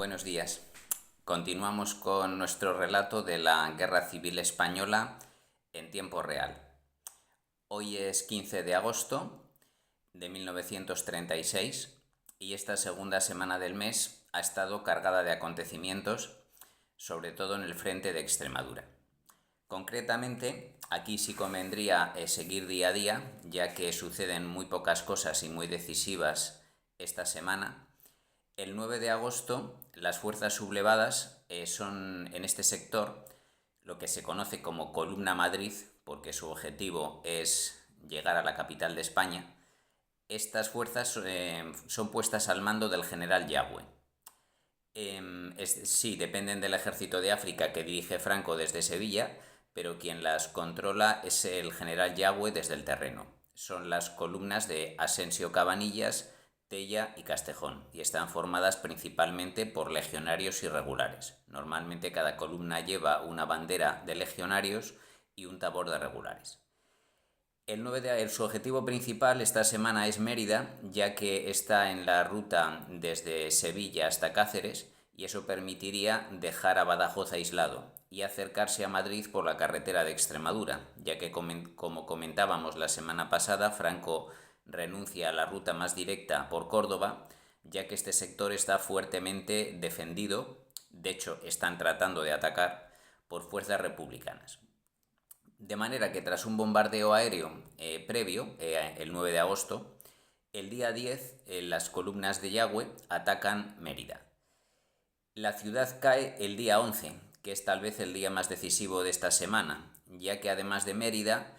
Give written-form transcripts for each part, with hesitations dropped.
Buenos días. Continuamos con nuestro relato de la Guerra Civil Española en tiempo real. Hoy es 15 de agosto de 1936 y esta segunda semana del mes ha estado cargada de acontecimientos, sobre todo en el frente de Extremadura. Concretamente, aquí sí convendría seguir día a día, ya que suceden muy pocas cosas y muy decisivas esta semana. El 9 de agosto, las fuerzas sublevadas son en este sector lo que se conoce como Columna Madrid, porque su objetivo es llegar a la capital de España. Estas fuerzas son puestas al mando del general Yagüe. Sí, dependen del ejército de África que dirige Franco desde Sevilla, pero quien las controla es el general Yagüe desde el terreno. Son las columnas de Asensio Cabanillas, Tella y Castejón, y están formadas principalmente por legionarios irregulares. Normalmente cada columna lleva una bandera de legionarios y un tabor de regulares. Su objetivo principal esta semana es Mérida, ya que está en la ruta desde Sevilla hasta Cáceres y eso permitiría dejar a Badajoz aislado y acercarse a Madrid por la carretera de Extremadura, ya que como comentábamos la semana pasada, Franco renuncia a la ruta más directa por Córdoba, ya que este sector está fuertemente defendido, de hecho están tratando de atacar por fuerzas republicanas. De manera que tras un bombardeo aéreo previo, el 9 de agosto, el día 10 las columnas de Yagüe atacan Mérida. La ciudad cae el día 11, que es tal vez el día más decisivo de esta semana, ya que además de Mérida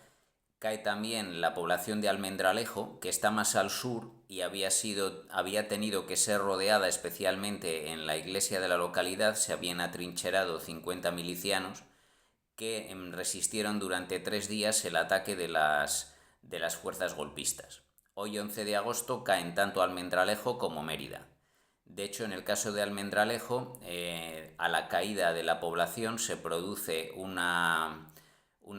cae también la población de Almendralejo, que está más al sur y había tenido que ser rodeada, especialmente en la iglesia de la localidad se habían atrincherado 50 milicianos que resistieron durante 3 días el ataque de las fuerzas golpistas. Hoy, 11 de agosto, caen tanto Almendralejo como Mérida. De hecho, en el caso de Almendralejo, a la caída de la población se produce una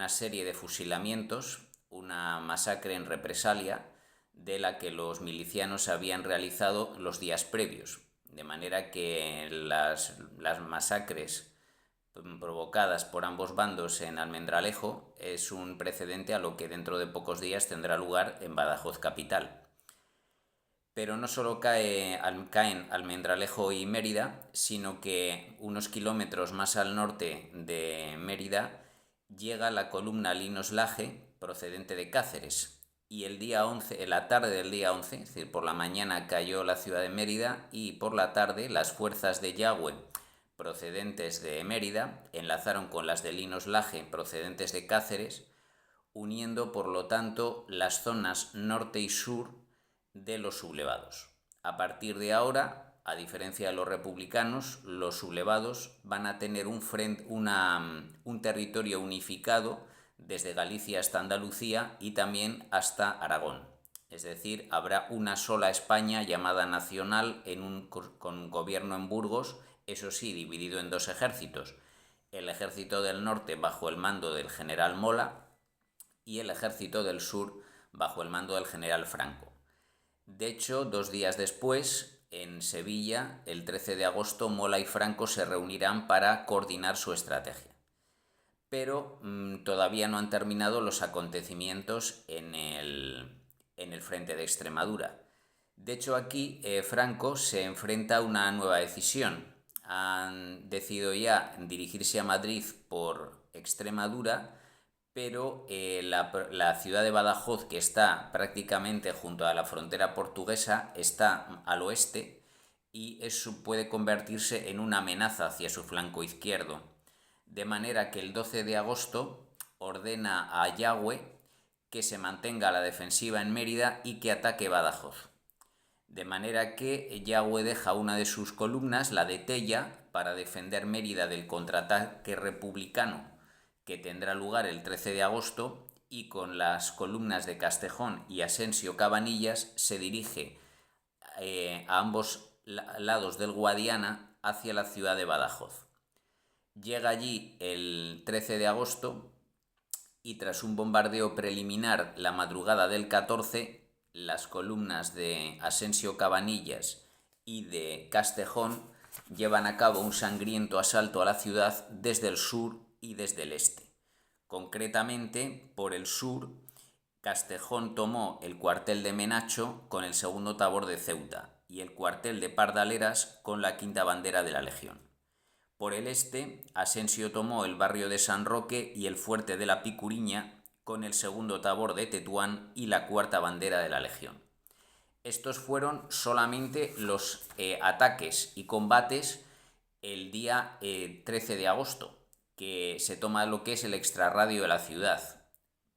serie de fusilamientos, una masacre en represalia de la que los milicianos habían realizado los días previos. De manera que las masacres provocadas por ambos bandos en Almendralejo es un precedente a lo que dentro de pocos días tendrá lugar en Badajoz capital. Pero no solo caen Almendralejo y Mérida, sino que unos kilómetros más al norte de Mérida llega la columna Linos-Laje procedente de Cáceres. Y el día 11, en la tarde del día 11, es decir, por la mañana cayó la ciudad de Mérida y por la tarde las fuerzas de Yagüe procedentes de Mérida enlazaron con las de Linos-Laje procedentes de Cáceres, uniendo por lo tanto las zonas norte y sur de los sublevados. A partir de ahora, a diferencia de los republicanos, los sublevados van a tener un territorio unificado desde Galicia hasta Andalucía y también hasta Aragón. Es decir, habrá una sola España llamada nacional con un gobierno en Burgos, eso sí, dividido en dos ejércitos. El ejército del norte bajo el mando del general Mola y el ejército del sur bajo el mando del general Franco. De hecho, 2 días después, en Sevilla, el 13 de agosto, Mola y Franco se reunirán para coordinar su estrategia. Pero todavía no han terminado los acontecimientos en el frente de Extremadura. De hecho, aquí Franco se enfrenta a una nueva decisión. Han decidido ya dirigirse a Madrid por Extremadura, pero la ciudad de Badajoz, que está prácticamente junto a la frontera portuguesa, está al oeste y eso puede convertirse en una amenaza hacia su flanco izquierdo. De manera que el 12 de agosto ordena a Yagüe que se mantenga a la defensiva en Mérida y que ataque Badajoz. De manera que Yagüe deja una de sus columnas, la de Tella, para defender Mérida del contraataque republicano que tendrá lugar el 13 de agosto, y con las columnas de Castejón y Asensio Cabanillas se dirige a ambos lados del Guadiana hacia la ciudad de Badajoz. Llega allí el 13 de agosto y tras un bombardeo preliminar la madrugada del 14, las columnas de Asensio Cabanillas y de Castejón llevan a cabo un sangriento asalto a la ciudad desde el sur y desde el este. Concretamente, por el sur, Castejón tomó el cuartel de Menacho con el segundo tabor de Ceuta y el cuartel de Pardaleras con la quinta bandera de la Legión. Por el este, Asensio tomó el barrio de San Roque y el fuerte de la Picuriña con el segundo tabor de Tetuán y la cuarta bandera de la Legión. Estos fueron solamente los ataques y combates el día 13 de agosto, que se toma lo que es el extrarradio de la ciudad.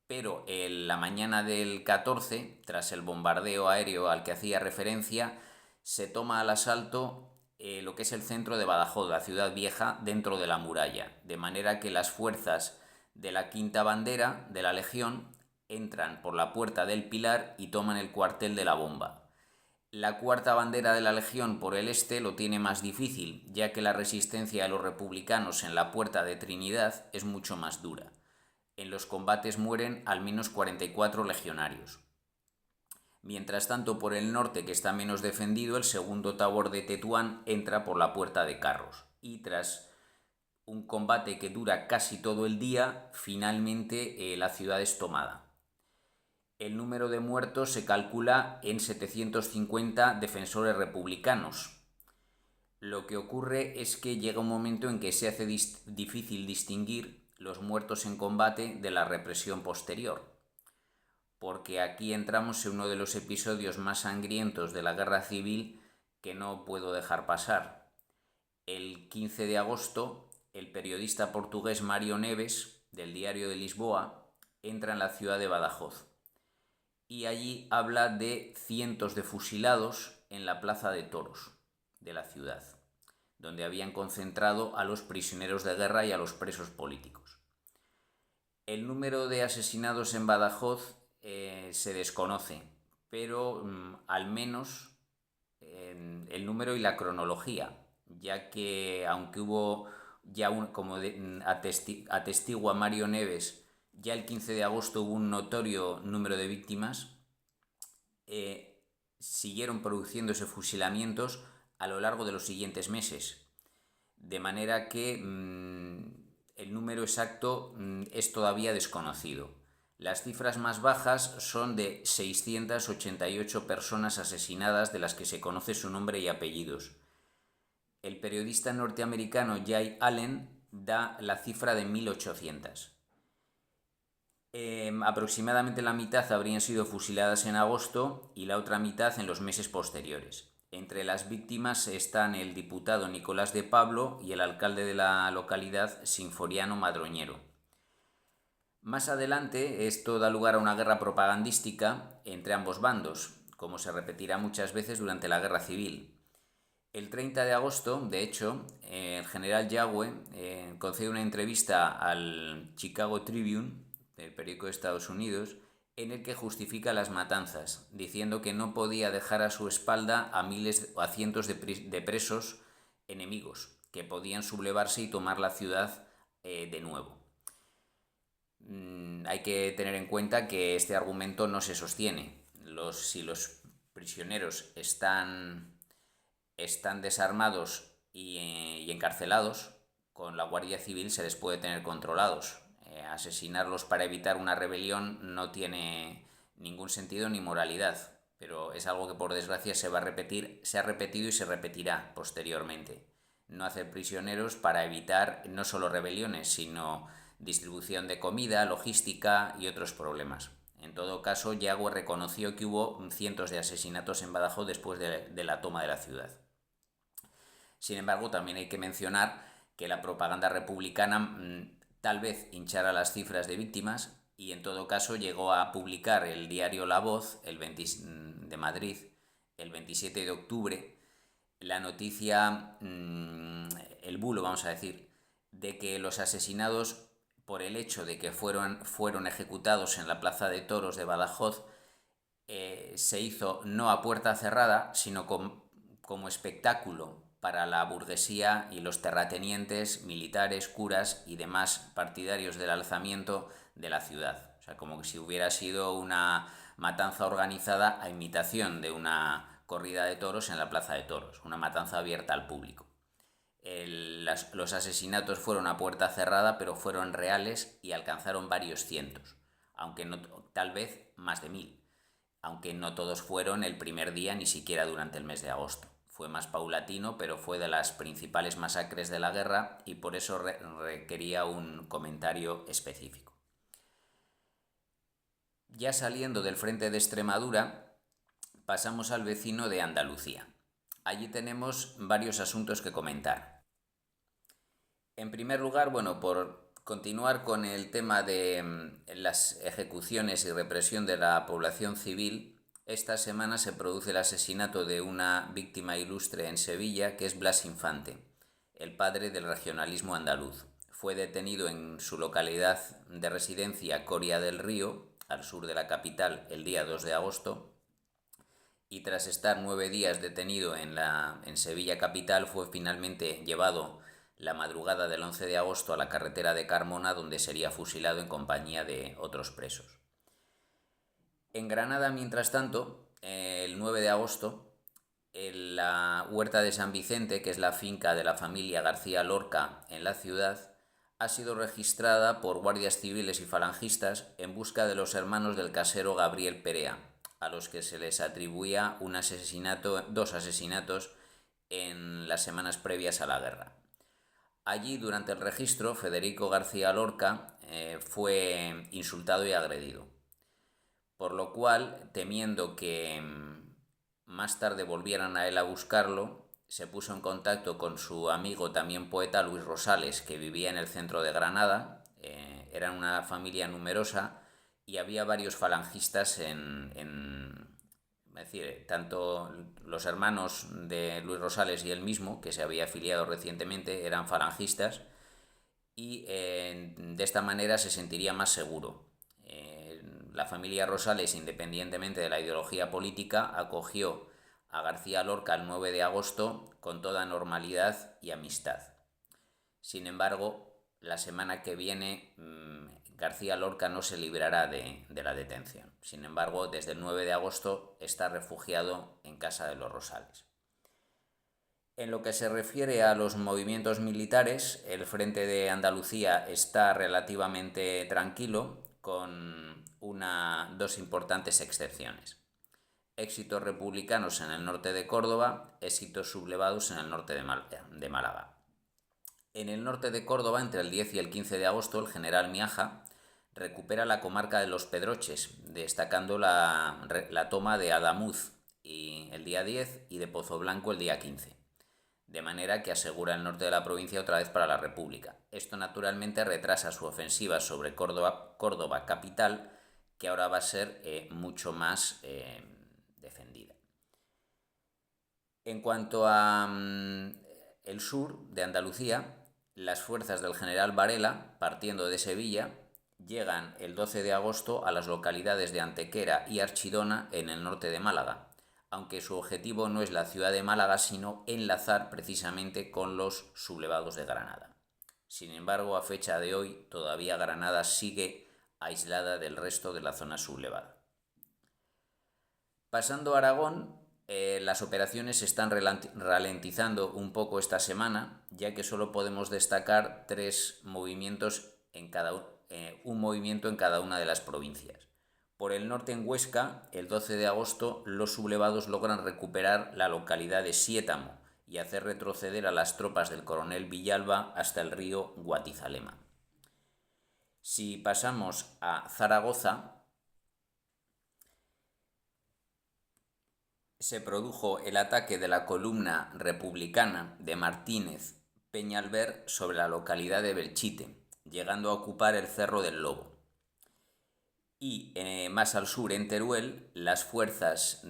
Pero en la mañana del 14, tras el bombardeo aéreo al que hacía referencia, se toma al asalto lo que es el centro de Badajoz, la ciudad vieja, dentro de la muralla, de manera que las fuerzas de la quinta bandera de la Legión entran por la puerta del Pilar y toman el cuartel de la Bomba. La cuarta bandera de la Legión por el este lo tiene más difícil, ya que la resistencia de los republicanos en la puerta de Trinidad es mucho más dura. En los combates mueren al menos 44 legionarios. Mientras tanto, por el norte, que está menos defendido, el segundo tabor de Tetuán entra por la puerta de Carros. Y tras un combate que dura casi todo el día, finalmente la ciudad es tomada. El número de muertos se calcula en 750 defensores republicanos. Lo que ocurre es que llega un momento en que se hace difícil distinguir los muertos en combate de la represión posterior, porque aquí entramos en uno de los episodios más sangrientos de la guerra civil que no puedo dejar pasar. El 15 de agosto, el periodista portugués Mário Neves, del Diario de Lisboa, entra en la ciudad de Badajoz y allí habla de cientos de fusilados en la plaza de toros de la ciudad, donde habían concentrado a los prisioneros de guerra y a los presos políticos. El número de asesinados en Badajoz se desconoce, pero al menos el número y la cronología, ya que aunque hubo ya como atestigua Mário Neves, ya el 15 de agosto hubo un notorio número de víctimas, siguieron produciéndose fusilamientos a lo largo de los siguientes meses, de manera que el número exacto es todavía desconocido. Las cifras más bajas son de 688 personas asesinadas, de las que se conoce su nombre y apellidos. El periodista norteamericano Jay Allen da la cifra de 1800. Aproximadamente la mitad habrían sido fusiladas en agosto y la otra mitad en los meses posteriores. Entre las víctimas están el diputado Nicolás de Pablo y el alcalde de la localidad, Sinforiano Madroñero. Más adelante, esto da lugar a una guerra propagandística entre ambos bandos, como se repetirá muchas veces durante la Guerra Civil. El 30 de agosto, de hecho, el general Yagüe concede una entrevista al Chicago Tribune, del periódico de Estados Unidos, en el que justifica las matanzas, diciendo que no podía dejar a su espalda a cientos de presos enemigos, que podían sublevarse y tomar la ciudad de nuevo. Hay que tener en cuenta que este argumento no se sostiene. Si los prisioneros están desarmados y encarcelados, con la Guardia Civil se les puede tener controlados. Asesinarlos para evitar una rebelión no tiene ningún sentido ni moralidad, pero es algo que por desgracia se ha repetido y se repetirá posteriormente. No hacer prisioneros para evitar no solo rebeliones, sino distribución de comida, logística y otros problemas. En todo caso, Yagüe reconoció que hubo cientos de asesinatos en Badajoz después de la toma de la ciudad. Sin embargo, también hay que mencionar que la propaganda republicana tal vez hinchara las cifras de víctimas y en todo caso llegó a publicar el diario La Voz de Madrid el 27 de octubre la noticia, el bulo vamos a decir, de que los asesinados por el hecho de que fueron ejecutados en la plaza de toros de Badajoz se hizo no a puerta cerrada, sino como espectáculo para la burguesía y los terratenientes, militares, curas y demás partidarios del alzamiento de la ciudad. O sea, como si hubiera sido una matanza organizada a imitación de una corrida de toros en la plaza de toros, una matanza abierta al público. Los asesinatos fueron a puerta cerrada, pero fueron reales y alcanzaron varios cientos, aunque no, tal vez más de 1000, aunque no todos fueron el primer día ni siquiera durante el mes de agosto. Fue más paulatino, pero fue de las principales masacres de la guerra y por eso requería un comentario específico. Ya saliendo del frente de Extremadura, pasamos al vecino de Andalucía. Allí tenemos varios asuntos que comentar. En primer lugar, bueno, por continuar con el tema de las ejecuciones y represión de la población civil, esta semana se produce el asesinato de una víctima ilustre en Sevilla, que es Blas Infante, el padre del regionalismo andaluz. Fue detenido en su localidad de residencia, Coria del Río, al sur de la capital, el día 2 de agosto, y tras estar 9 días detenido en Sevilla capital, fue finalmente llevado la madrugada del 11 de agosto a la carretera de Carmona, donde sería fusilado en compañía de otros presos. En Granada, mientras tanto, el 9 de agosto, en la Huerta de San Vicente, que es la finca de la familia García Lorca en la ciudad, ha sido registrada por guardias civiles y falangistas en busca de los hermanos del casero Gabriel Perea, a los que se les atribuía dos asesinatos en las semanas previas a la guerra. Allí, durante el registro, Federico García Lorca fue insultado y agredido, por lo cual, temiendo que más tarde volvieran a él a buscarlo, se puso en contacto con su amigo, también poeta, Luis Rosales, que vivía en el centro de Granada. Eran una familia numerosa y había varios falangistas es decir, tanto los hermanos de Luis Rosales y él mismo, que se había afiliado recientemente, eran falangistas, y de esta manera se sentiría más seguro. La familia Rosales, independientemente de la ideología política, acogió a García Lorca el 9 de agosto con toda normalidad y amistad. Sin embargo, la semana que viene García Lorca no se librará de la detención. Sin embargo, desde el 9 de agosto está refugiado en casa de los Rosales. En lo que se refiere a los movimientos militares, el frente de Andalucía está relativamente tranquilo, con dos importantes excepciones: éxitos republicanos en el norte de Córdoba, éxitos sublevados en el norte de Málaga. En el norte de Córdoba, entre el 10 y el 15 de agosto, el general Miaja recupera la comarca de los Pedroches, destacando la toma de Adamuz el día 10 y de Pozo Blanco el día 15. De manera que asegura el norte de la provincia otra vez para la República. Esto naturalmente retrasa su ofensiva sobre Córdoba capital, que ahora va a ser mucho más defendida. En cuanto a el sur de Andalucía, las fuerzas del general Varela, partiendo de Sevilla, llegan el 12 de agosto a las localidades de Antequera y Archidona en el norte de Málaga, aunque su objetivo no es la ciudad de Málaga, sino enlazar precisamente con los sublevados de Granada. Sin embargo, a fecha de hoy, todavía Granada sigue aislada del resto de la zona sublevada. Pasando a Aragón, las operaciones se están ralentizando un poco esta semana, ya que solo podemos destacar un movimiento en cada una de las provincias. Por el norte, en Huesca, el 12 de agosto, los sublevados logran recuperar la localidad de Siétamo y hacer retroceder a las tropas del coronel Villalba hasta el río Guatizalema. Si pasamos a Zaragoza, se produjo el ataque de la columna republicana de Martínez Peñalver sobre la localidad de Belchite, llegando a ocupar el Cerro del Lobo. Y más al sur, en Teruel, las fuerzas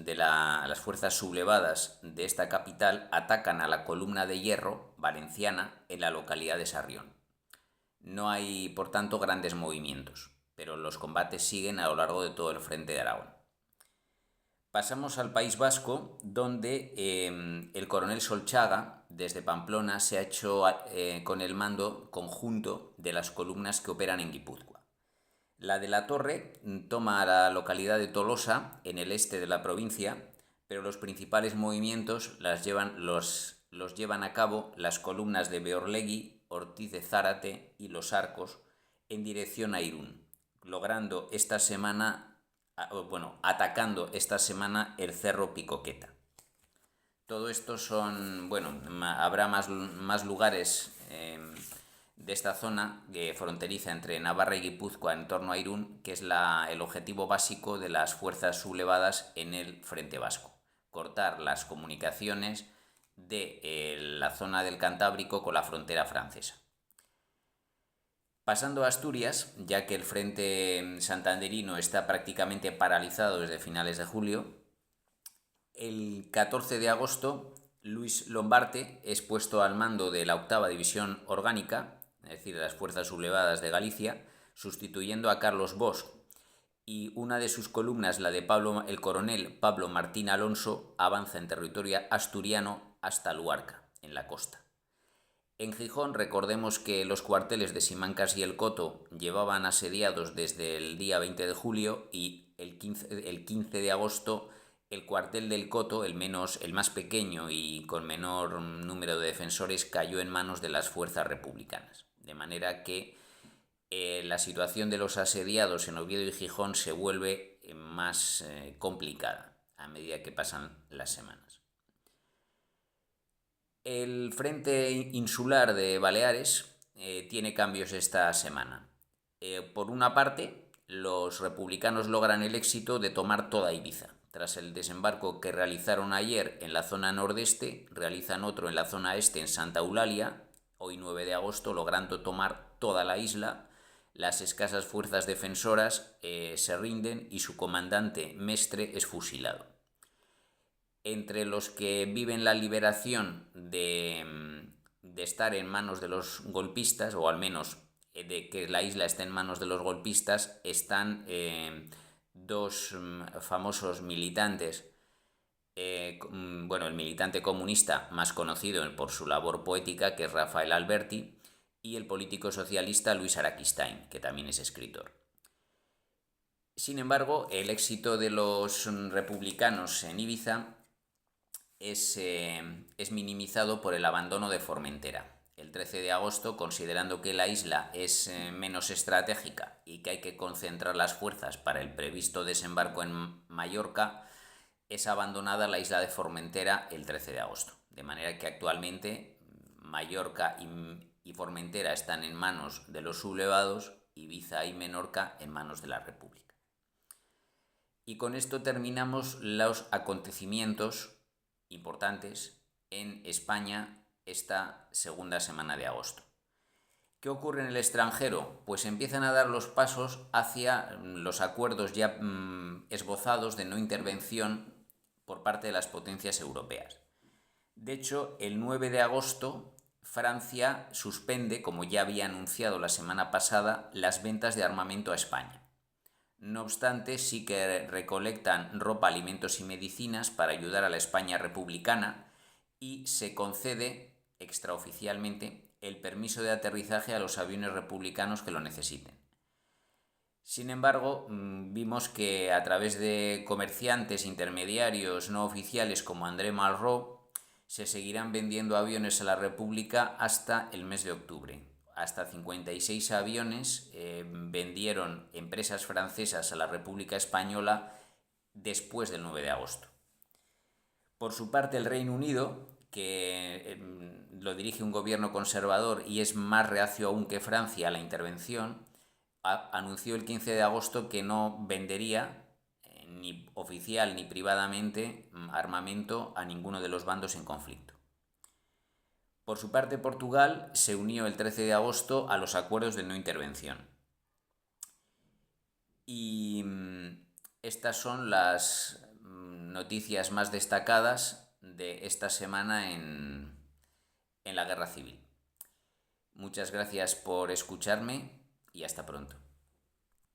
sublevadas de esta capital atacan a la columna de hierro valenciana en la localidad de Sarrión. No hay, por tanto, grandes movimientos, pero los combates siguen a lo largo de todo el frente de Aragón. Pasamos al País Vasco, donde el coronel Solchaga, desde Pamplona, se ha hecho con el mando conjunto de las columnas que operan en Guipúzcoa. La de la Torre toma la localidad de Tolosa, en el este de la provincia, pero los principales movimientos los los llevan a cabo las columnas de Beorlegui, Ortiz de Zárate y Los Arcos en dirección a Irún, logrando esta semana, atacando esta semana el Cerro Picoqueta. Todo esto son, habrá más lugares de esta zona fronteriza entre Navarra y Guipúzcoa en torno a Irún, que es el objetivo básico de las fuerzas sublevadas en el frente vasco: cortar las comunicaciones de la zona del Cantábrico con la frontera francesa. Pasando a Asturias, ya que el frente santanderino está prácticamente paralizado desde finales de julio, el 14 de agosto Luis Lombarte es puesto al mando de la 8ª División Orgánica, es decir, de las fuerzas sublevadas de Galicia, sustituyendo a Carlos Bosch, y una de sus columnas, la de el coronel Pablo Martín Alonso, avanza en territorio asturiano hasta Luarca, en la costa. En Gijón, recordemos que los cuarteles de Simancas y El Coto llevaban asediados desde el día 20 de julio y el 15 de agosto el cuartel del Coto, el más pequeño y con menor número de defensores, cayó en manos de las fuerzas republicanas. De manera que la situación de los asediados en Oviedo y Gijón se vuelve más complicada a medida que pasan las semanas. El frente insular de Baleares tiene cambios esta semana. Por una parte, los republicanos logran el éxito de tomar toda Ibiza. Tras el desembarco que realizaron ayer en la zona nordeste, realizan otro en la zona este, en Santa Eulalia, hoy 9 de agosto, logrando tomar toda la isla. Las escasas fuerzas defensoras se rinden y su comandante Mestre es fusilado. Entre los que viven la liberación de estar en manos de los golpistas, o al menos de que la isla esté en manos de los golpistas, están dos famosos militantes. El militante comunista más conocido por su labor poética, que es Rafael Alberti, y el político socialista Luis Araquistain, que también es escritor. Sin embargo, el éxito de los republicanos en Ibiza es minimizado por el abandono de Formentera. El 13 de agosto, considerando que la isla es menos estratégica y que hay que concentrar las fuerzas para el previsto desembarco en Mallorca, es abandonada la isla de Formentera el 13 de agosto. De manera que actualmente Mallorca y Formentera están en manos de los sublevados, Ibiza y Menorca en manos de la República. Y con esto terminamos los acontecimientos importantes en España esta segunda semana de agosto. ¿Qué ocurre en el extranjero? Pues empiezan a dar los pasos hacia los acuerdos ya esbozados de no intervención por parte de las potencias europeas. De hecho, el 9 de agosto Francia suspende, como ya había anunciado la semana pasada, las ventas de armamento a España. No obstante, sí que recolectan ropa, alimentos y medicinas para ayudar a la España republicana, y se concede extraoficialmente el permiso de aterrizaje a los aviones republicanos que lo necesiten. Sin embargo, vimos que a través de comerciantes intermediarios no oficiales como André Malraux se seguirán vendiendo aviones a la República hasta el mes de octubre. Hasta 56 aviones vendieron empresas francesas a la República Española después del 9 de agosto. Por su parte, el Reino Unido, que lo dirige un gobierno conservador y es más reacio aún que Francia a la intervención, anunció el 15 de agosto que no vendería ni oficial ni privadamente armamento a ninguno de los bandos en conflicto. Por su parte, Portugal se unió el 13 de agosto a los acuerdos de no intervención. Y estas son las noticias más destacadas de esta semana en la guerra civil. Muchas gracias por escucharme y hasta pronto.